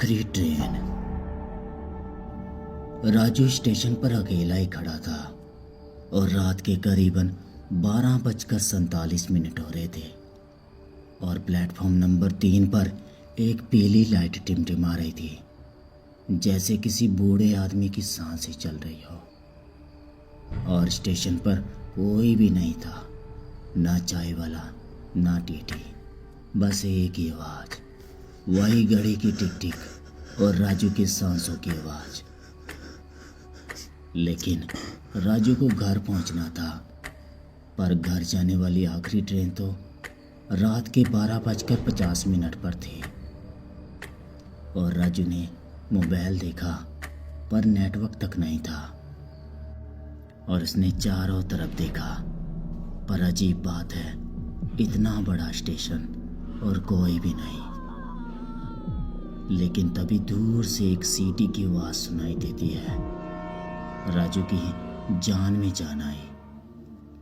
आखिरी train. Raju station पर अकेला ही खड़ा था और रात के करीबन 12:47 हो रहे थे और प्लेटफॉर्म नंबर 3 पर एक पीली लाइट टिमटिमा रही थी, जैसे किसी बूढ़े आदमी की सांसें चल रही हो। और स्टेशन पर कोई भी नहीं था, ना चाय वाला ना टीटी, बस एक ही आवाज़, वही घड़ी की टिक टिक और राजू की सांसों की आवाज़। लेकिन राजू को घर पहुंचना था, पर घर जाने वाली आखिरी ट्रेन तो रात के 12:50 पर थी। और राजू ने मोबाइल देखा, पर नेटवर्क तक नहीं था। और उसने चारों तरफ देखा, पर अजीब बात है, इतना बड़ा स्टेशन और कोई भी नहीं। लेकिन तभी दूर से एक सीटी की आवाज़ सुनाई देती है। राजू की जान में जान आई,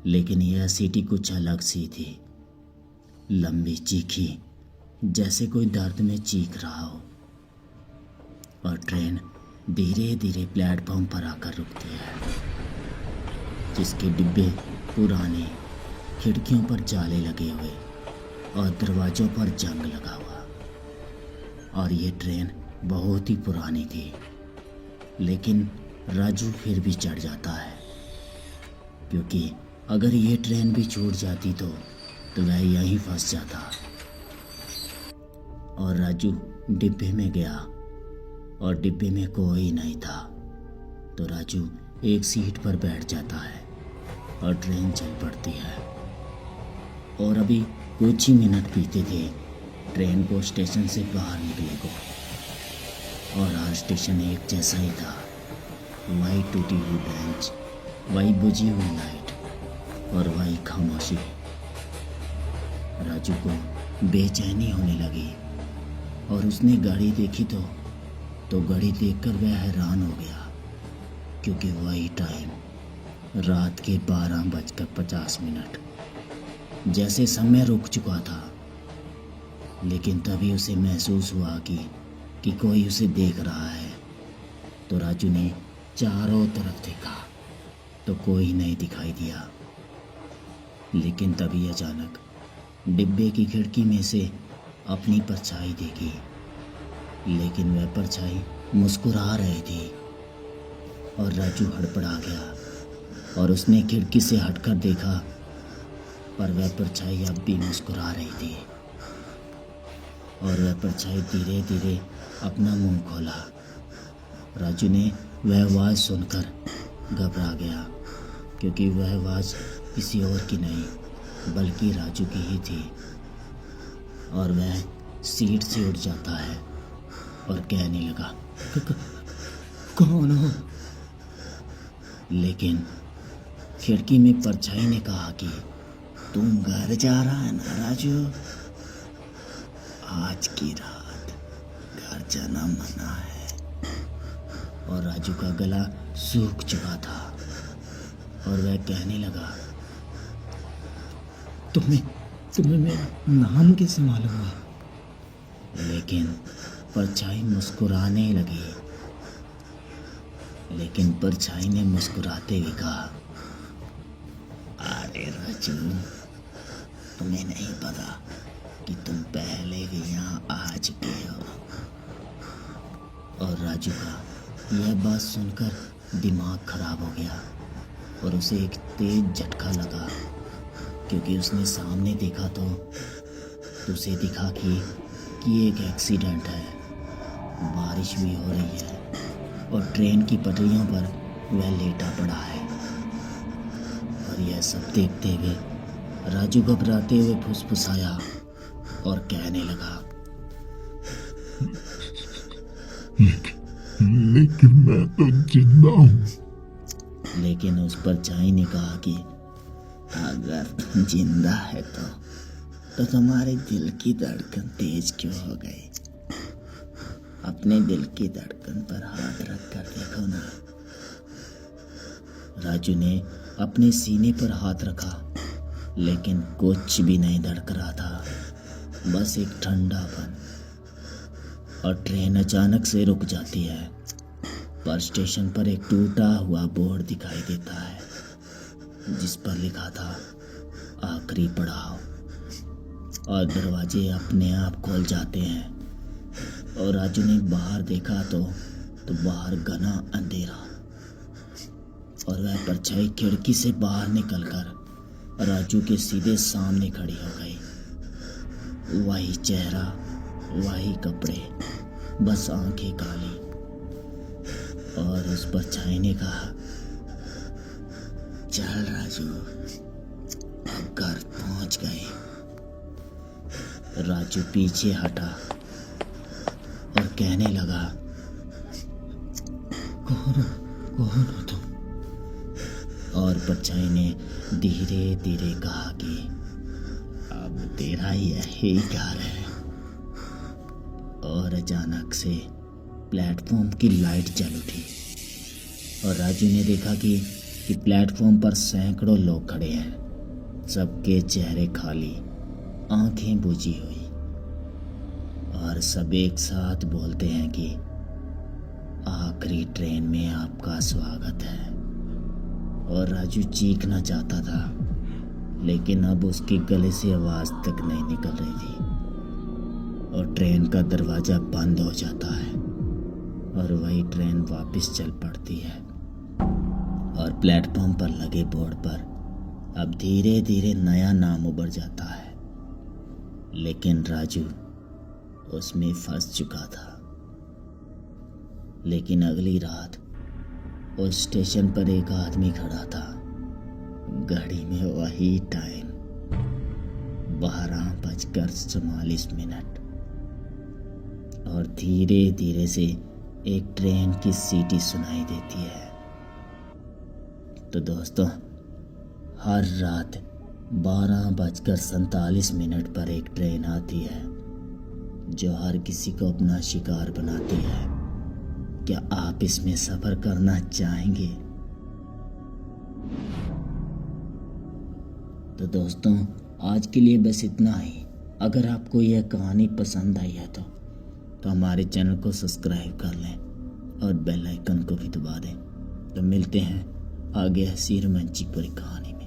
लेकिन यह सीटी कुछ अलग सी थी, लंबी चीखी, जैसे कोई दर्द में चीख रहा हो। और ट्रेन धीरे धीरे प्लेटफॉर्म पर आकर रुकती है, जिसके डिब्बे पुराने, खिड़कियों पर जाले लगे हुए और दरवाजों पर जंग लगा हुआ। और ये ट्रेन बहुत ही पुरानी थी, लेकिन राजू फिर भी चढ़ जाता है, क्योंकि अगर ये ट्रेन भी छूट जाती तो वह यहीं फंस जाता। और राजू डिब्बे में गया और डिब्बे में कोई नहीं था, तो राजू एक सीट पर बैठ जाता है और ट्रेन चल पड़ती है। और अभी कुछ ही मिनट बीते थे ट्रेन को स्टेशन से बाहर निकले को, और हर स्टेशन एक जैसा ही था, वही टूटी हुई बेंच, वही बुझी हुई लाइट और वही खामोशी। राजू को बेचैनी होने लगी और उसने घड़ी देखी तो घड़ी देखकर वह हैरान हो गया, क्योंकि वही टाइम, रात के 12:50, जैसे समय रुक चुका था। लेकिन तभी उसे महसूस हुआ कि कोई उसे देख रहा है। तो राजू ने चारों तरफ देखा तो कोई नहीं दिखाई दिया। लेकिन तभी अचानक डिब्बे की खिड़की में से अपनी परछाई देखी, लेकिन वह परछाई मुस्कुरा रही थी। और राजू हड़बड़ा गया और उसने खिड़की से हटकर देखा, पर वह परछाई अब भी मुस्कुरा रही थी। और वह परछाई धीरे धीरे अपना मुंह खोला। राजू ने वह आवाज़ सुनकर घबरा गया, क्योंकि वह आवाज़ किसी और की नहीं बल्कि राजू की ही थी। और वह सीट से उठ जाता है और कहने लगा, कौन हो? लेकिन खिड़की में परछाई ने कहा कि तुम घर जा रहा है ना राजू, आज की रात घर जाना मना है। और राजू का गला सूख चुका था और वह कहने लगा, तुम्हें मेरा नाम कैसे मालूम हुआ? लेकिन परछाई मुस्कुराने लगी। लेकिन परछाई ने मुस्कुराते हुए कहा, अरे राजू, तुम्हें नहीं पता कि तुम पहले भी यहाँ आ चुके हो। और राजू का यह बात सुनकर दिमाग खराब हो गया और उसे एक तेज झटका लगा, क्योंकि उसने सामने देखा तो उसे दिखा कि एक एक्सीडेंट है। बारिश भी हो रही है और ट्रेन की पटरियों पर वह लेटा पड़ा है। और यह सब देखते हुए राजू घबराते हुए फुसफुसाया और कहने लगा, लेकिन मैं तो जिंदा हूँ। लेकिन उस परछाई ने कहा कि अगर तुम जिंदा है तो तुम्हारे दिल की धड़कन तेज क्यों हो गई? अपने दिल की धड़कन पर हाथ रख कर देखो ना। राजू ने अपने सीने पर हाथ रखा, लेकिन कुछ भी नहीं धड़क रहा था, बस एक ठंडापन। और ट्रेन अचानक से रुक जाती है। पर स्टेशन पर एक टूटा हुआ बोर्ड दिखाई देता है जिस पर लिखा था आखिरी पड़ाव। और दरवाजे अपने आप खोल जाते हैं और राजू ने बाहर देखा तो बाहर घना अंधेरा और वह परछाई खिड़की से बाहर निकलकर राजू के सीधे सामने खड़ी हो गई। वही चेहरा, वही कपड़े, बस आंखें काली। और उस परछाई ने कहा, चल राजू, अब घर पहुंच गए। राजू पीछे हटा और कहने लगा, कौन हो तुम? और परछाई ने धीरे धीरे कहा कि अब तेरा यही घर है। और अचानक से प्लेटफॉर्म की लाइट जल उठी और राजू ने देखा कि प्लेटफॉर्म पर सैकड़ों लोग खड़े हैं। सबके चेहरे खाली, आंखें बुझी हुई और सब एक साथ बोलते हैं कि आखिरी ट्रेन में आपका स्वागत है। और राजू चीखना चाहता था लेकिन अब उसके गले से आवाज तक नहीं निकल रही थी। और ट्रेन का दरवाजा बंद हो जाता है और वही ट्रेन वापस चल पड़ती है। और प्लेटफॉर्म पर लगे बोर्ड पर अब धीरे धीरे नया नाम उभर जाता है, लेकिन राजू उसमें फंस चुका था। लेकिन अगली रात उस स्टेशन पर एक आदमी खड़ा था, घड़ी में वही टाइम 12:44। और धीरे धीरे से एक ट्रेन की सीटी सुनाई देती है। तो दोस्तों, हर रात 12:47 पर एक ट्रेन आती है जो हर किसी को अपना शिकार बनाती है। क्या आप इसमें सफर करना चाहेंगे? तो दोस्तों, आज के लिए बस इतना ही। अगर आपको यह कहानी पसंद आई है तो हमारे चैनल को सब्सक्राइब कर लें और बेल आइकन को भी दबा दें। तो मिलते हैं आगे ऐसी रोमांचिक पूरी कहानी।